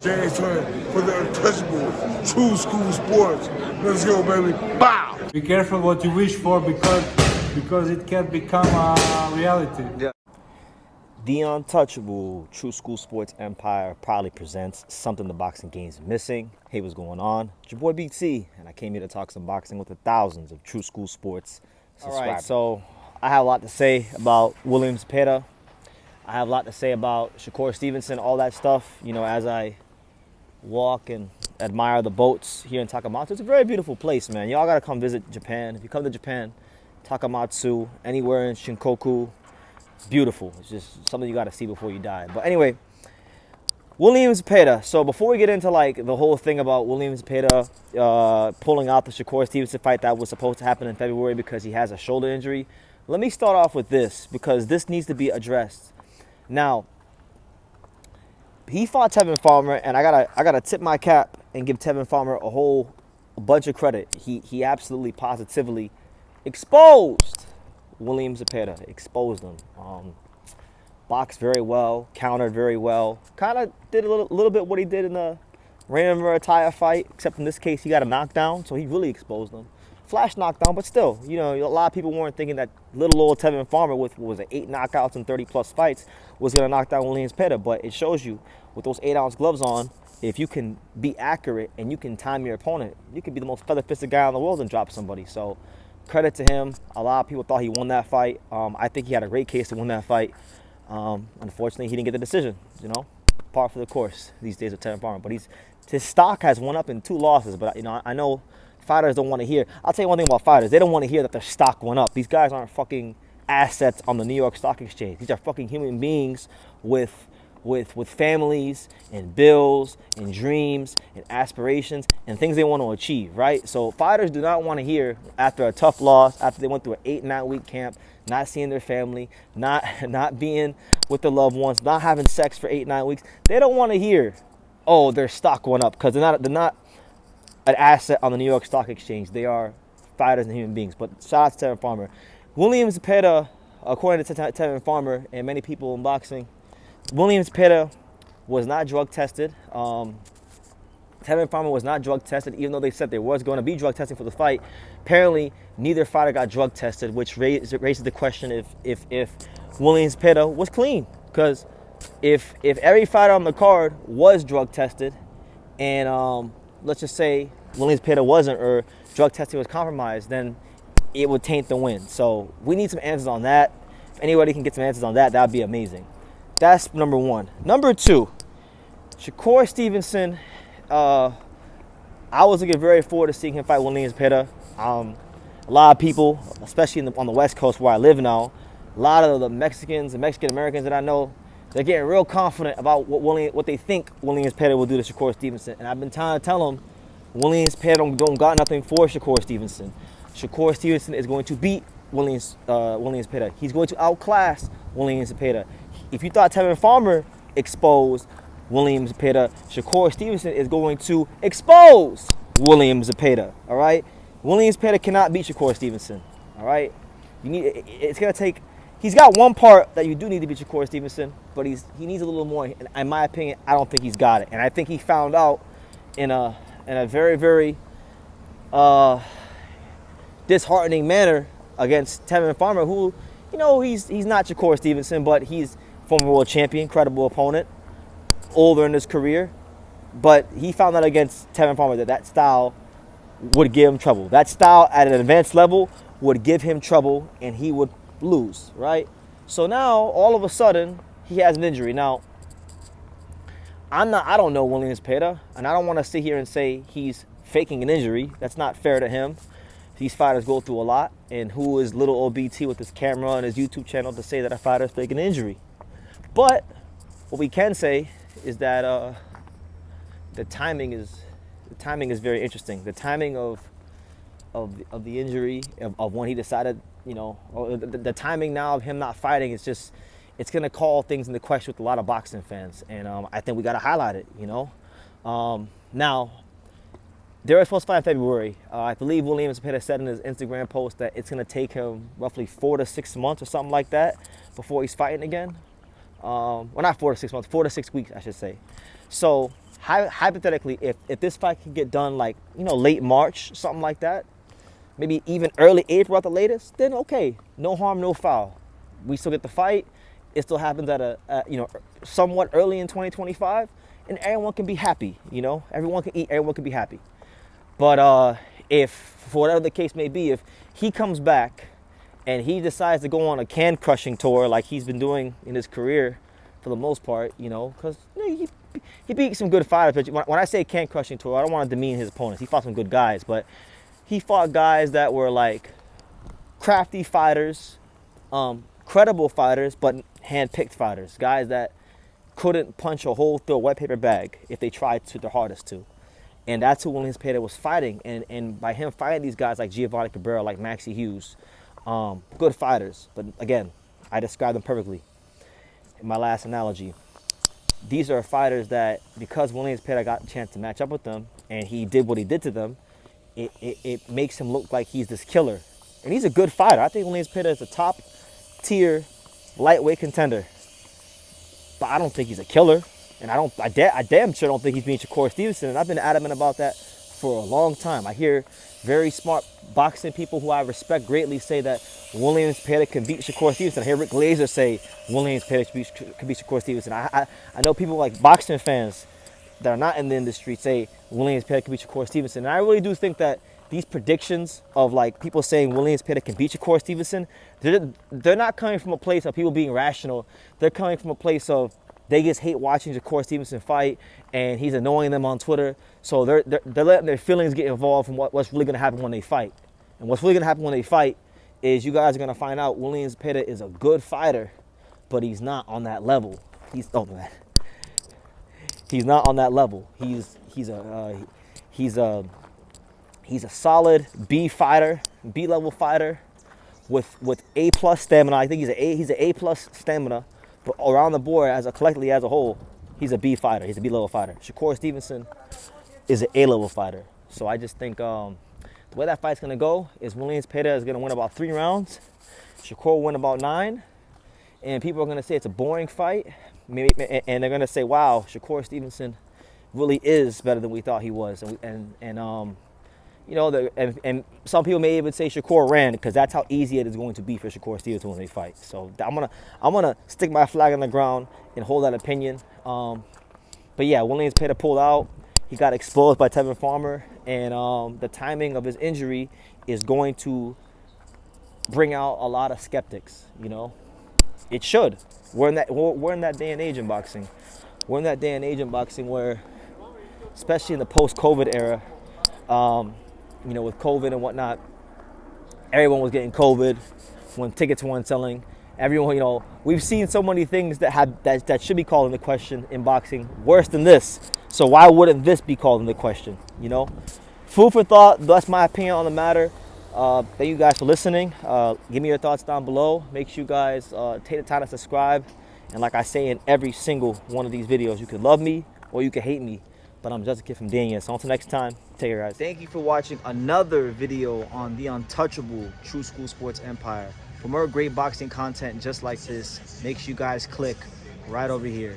James Twin for the untouchable true school sports. Let's go, baby. Bow! Be careful what you wish for because it can become a reality. Yeah. The untouchable True School Sports Empire proudly presents something the boxing game's missing. Hey, what's going on? It's your boy BT, and I came here to talk some boxing with the thousands of True School Sports subscribers. All right, so I have a lot to say about William Zepeda. I have a lot to say about Shakur Stevenson, all that stuff. You know, as I walk and admire the boats here in Takamatsu. It's a very beautiful place, man. Y'all gotta come visit Japan. If you come to Japan, Takamatsu, anywhere in Shinkoku, beautiful. It's just something you gotta see before you die. But anyway, William Zepeda. So before we get into like the whole thing about William Zepeda pulling out the Shakur Stevenson fight that was supposed to happen in February because he has a shoulder injury, let me start off with this because this needs to be addressed. Now, he fought Tevin Farmer, and I gotta tip my cap and give Tevin Farmer a bunch of credit. He absolutely positively exposed William Zepeda, exposed him. Boxed very well, countered very well. Kind of did a little bit what he did in the Raymond Murataya fight, except in this case he got a knockdown, so he really exposed him. Flash knockdown, but still, you know, a lot of people weren't thinking that little old Tevin Farmer with what was it, 8 knockouts and 30 plus fights was gonna knock down William Zepeda. But it shows you with those 8-ounce gloves on, if you can be accurate and you can time your opponent, you can be the most feather-fisted guy in the world and drop somebody. So credit to him. A lot of people thought he won that fight. I think he had a great case to win that fight. Unfortunately, he didn't get the decision. You know, par for the course these days with Tevin Farmer. But his stock has went up in 2 losses. But you know, I know fighters don't want to hear. I'll tell you one thing about fighters. They don't want to hear that their stock went up. These guys aren't fucking assets on the New York Stock Exchange. These are fucking human beings with families and bills and dreams and aspirations and things they want to achieve, right? So fighters do not want to hear after a tough loss, after they went through an 8-9 week camp, not seeing their family, not being with their loved ones, not having sex for 8-9 weeks. They don't want to hear, oh, their stock went up, because they're not an asset on the New York Stock Exchange. They are fighters and human beings. But shout out to Tevin Farmer. William Zepeda, according to Tevin Farmer and many people in boxing, William Zepeda was not drug tested. Tevin Farmer was not drug tested, even though they said there was going to be drug testing for the fight. Apparently, neither fighter got drug tested, which raises the question if William Zepeda was clean. Because if every fighter on the card was drug tested, and let's just say William Zepeda wasn't, or drug testing was compromised, then it would taint the win. So we need some answers on that. If anybody can get some answers on that, that would be amazing. That's number one. Number two, Shakur Stevenson. I was looking very forward to seeing him fight William Zepeda. A lot of people, especially on the West Coast where I live now, a lot of the Mexicans and Mexican Americans that I know, they're getting real confident about what they think William Zepeda will do to Shakur Stevenson. And I've been trying to tell them, William Zepeda don't got nothing for Shakur Stevenson. Shakur Stevenson is going to beat William Zepeda. He's going to outclass William Zepeda. If you thought Tevin Farmer exposed William Zepeda, Shakur Stevenson is going to expose William Zepeda. All right, William Zepeda cannot beat Shakur Stevenson. All right, it's gonna take. He's got one part that you do need to beat Shakur Stevenson, but he needs a little more. And in my opinion, I don't think he's got it. And I think he found out in a very, very disheartening manner against Tevin Farmer, who, you know, he's not Shakur Stevenson, but he's former world champion, credible opponent, older in his career. But he found out against Tevin Farmer that style would give him trouble. That style at an advanced level would give him trouble, and he would lose, right? So now, all of a sudden, he has an injury. Now, I don't know William Zepeda, and I don't want to sit here and say he's faking an injury. That's not fair to him. These fighters go through a lot, and who is little old BT with his camera and his YouTube channel to say that a fighter is faking an injury? But what we can say is that the timing is very interesting. The timing of the injury, of when he decided, you know, or the timing now of him not fighting is just, it's going to call things into question with a lot of boxing fans. And I think we got to highlight it, you know. Now, they were supposed to fight in February. I believe William Zepeda said in his Instagram post that it's going to take him roughly 4 to 6 months or something like that before he's fighting again. Well, not 4 to 6 months, 4 to 6 weeks, I should say. So hypothetically, if this fight could get done like, you know, late March, something like that, maybe even early April at the latest, then okay, no harm, no foul. We still get the fight. It still happens at a you know, somewhat early in 2025, and everyone can be happy. You know, everyone can eat, everyone can be happy. But if, for whatever the case may be, if he comes back and he decides to go on a can crushing tour like he's been doing in his career for the most part, you know, because you know, he beat some good fighters. But when I say can crushing tour, I don't want to demean his opponents. He fought some good guys, but he fought guys that were like crafty fighters, credible fighters, but hand-picked fighters. Guys that couldn't punch a hole through a wet paper bag if they tried to their hardest to. And that's who William Zepeda was fighting. And by him fighting these guys like Giovanni Cabrera, like Maxie Hughes, good fighters. But again, I described them perfectly in my last analogy. These are fighters that, because William Zepeda got a chance to match up with them and he did what he did to them, it makes him look like he's this killer. And he's a good fighter. I think William Zepeda is a top tier lightweight contender. But I don't think he's a killer. And I damn sure don't think he's beating Shakur Stevenson. And I've been adamant about that for a long time. I hear very smart boxing people who I respect greatly say that William Zepeda can beat Shakur Stevenson. I hear Rick Glazer say William Zepeda can beat Shakur Stevenson. I know people like boxing fans that are not in the industry say William Zepeda can beat Shakur Stevenson. And I really do think that these predictions of like people saying William Zepeda can beat Shakur Stevenson, they're not coming from a place of people being rational. They're coming from a place of they just hate watching Shakur Stevenson fight, and he's annoying them on Twitter. So they're letting their feelings get involved from what's really going to happen when they fight. And what's really going to happen when they fight is you guys are going to find out William Zepeda is a good fighter, but he's not on that level. He's not on that level. He's a solid B fighter, B level fighter with A+ stamina. I think he's an A+ stamina. But around the board, collectively as a whole, he's a B fighter. He's a B-level fighter. Shakur Stevenson is an A-level fighter. So I just think the way that fight's going to go is William Zepeda is going to win about 3 rounds. Shakur will win about 9. And people are going to say it's a boring fight. And they're going to say, wow, Shakur Stevenson really is better than we thought he was. You know, and some people may even say Shakur ran, because that's how easy it is going to be for Shakur Stevenson when they fight. So I'm gonna stick my flag on the ground and hold that opinion. But yeah, William Zepeda pulled out. He got exposed by Tevin Farmer, and the timing of his injury is going to bring out a lot of skeptics. You know, it should. We're in that day and age in boxing. We're in that day and age in boxing where, especially in the post-COVID era, you know, with COVID and whatnot, everyone was getting COVID when tickets weren't selling. Everyone, you know, we've seen so many things that should be called into question in boxing, worse than this. So why wouldn't this be called into question? You know, food for thought. That's my opinion on the matter. Thank you guys for listening. Give me your thoughts down below. Make sure you guys take the time to subscribe. And like I say in every single one of these videos, you can love me or you can hate me, but I'm just a kid from Dania. So until next time, take care, guys. Thank you for watching another video on the untouchable True School Sports Empire. For more great boxing content just like this, make sure you guys click right over here.